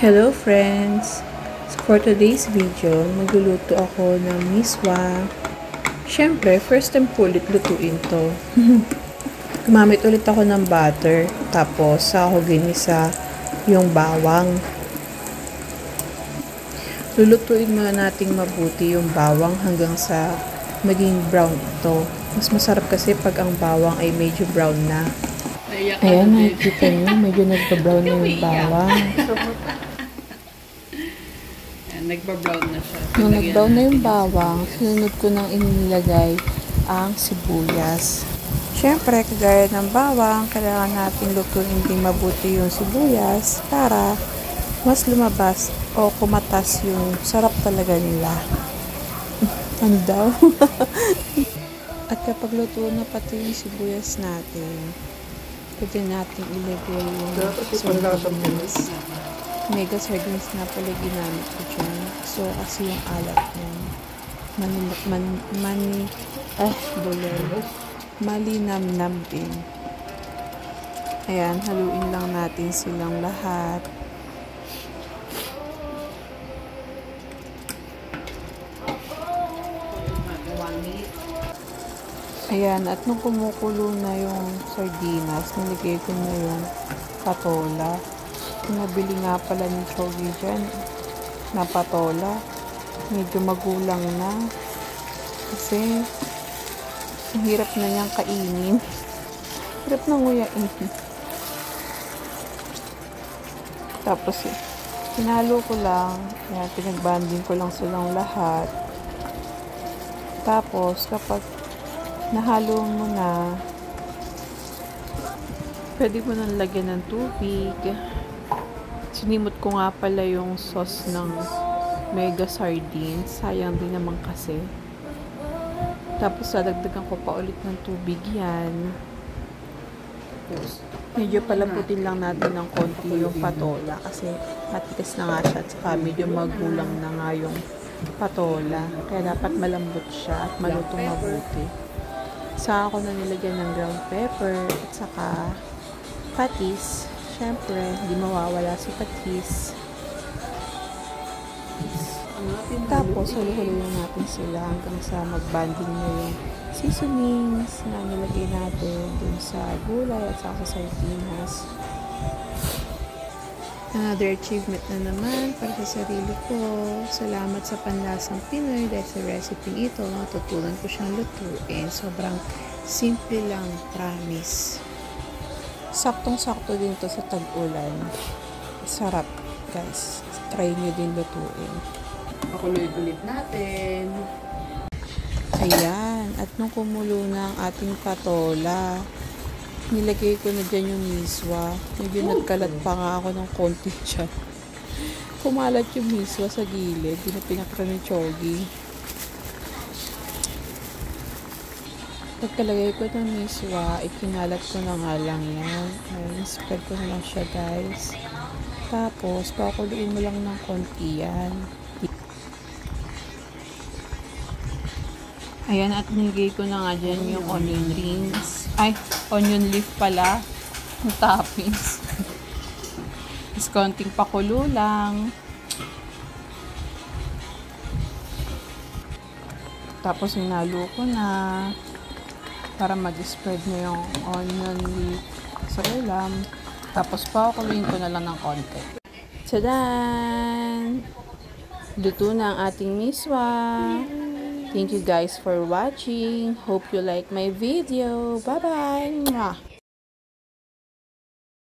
Hello friends! For today's video, magluluto ako ng miswa. Siyempre, first time ko ulit lutuin to. Gumamit ulit ako ng butter, tapos ako ginisa yung bawang. Lulutuin muna nating mabuti yung bawang hanggang sa maging brown ito. Mas masarap kasi pag ang bawang ay medyo brown na. Ayan, nakikita nyo, medyo nagpa-brown na yung bawang. Nagpa-brown na siya. Nung nag-brown na yung bawang, sinunod ko nang inilagay ang sibuyas. Siyempre, kagaya ng bawang, kailangan natin lutuin din mabuti yung sibuyas para mas lumabas o kumatas yung sarap talaga nila. Ano daw? At kapag luto na pati yung sibuyas natin, pwede natin ilagay yung sardines. Mega sardines na pala ginamit ko dyan. So, kasi yung alat niya. Malinamnam din. Ayan, haluin lang natin silang lahat. Ayan, at nung kumukulo na yung sardinas, nilagay ko na yung patola. Nabili nga pala ni Chogi dyan na patola. Medyo magulang na. Kasi, ang hirap na niyang kainin. Hirap na nguyain. Tapos, pinalo ko lang. Ayan, pinagbanding ko lang silang lahat. Tapos, kapag nahalo mo na, pwede mo nang lagyan ng tubig. Sinimot ko nga pala yung sauce ng mega sardines. Sayang din naman kasi. Tapos, dadagdagan ko pa ulit ng tubig yan. Medyo palaputin lang natin ng konti yung patola kasi matigas na nga siya at saka medyo magulang na nga yung patola. Kaya dapat malambot siya at malutong mabuti. Saka ako na nilagyan ng ground pepper at saka patis. Siyempre, hindi mawawala si patis. Tapos, halo-halo natin sila hanggang sa magbanding na yung seasonings na nilagay natin dun sa gulay at saka sa sardinas. Another achievement na naman para sa sarili ko. Salamat sa Panlasang Pinoy dahil sa recipe ito, natutunan ko siyang lutuin. Sobrang simple lang, promise. Saktong-sakto din to sa tag-ulan. Sarap, guys. Try nyo din lutuin. Pakuloy ulit natin. Ayan. At nung kumulo na ang ating patola, nilagay ko na dyan yung miswa. Medyo nagkalat pa nga ako ng konti dyan. Kumalat yung miswa sa gilid. Di na pinakita ni Chogi. Pagkalagay ko ng miswa, ikinalat ko na nga lang yan. Spread ko na lang siya, guys. Tapos, pakuluin mo lang ng konti yan. Ayan, at nilagay ko na nga dyan yung onion rings. Ay, onion leaf pala. Yung toppings. Is konting pakulo lang. Tapos, hinalo ko na para mag-spread na yung onion leaf sa ulam. Tapos, pakuluin ko na lang ng konti. Tadan! Luto na ang ating miswa. Thank you guys for watching. Hope you like my video. Bye-bye!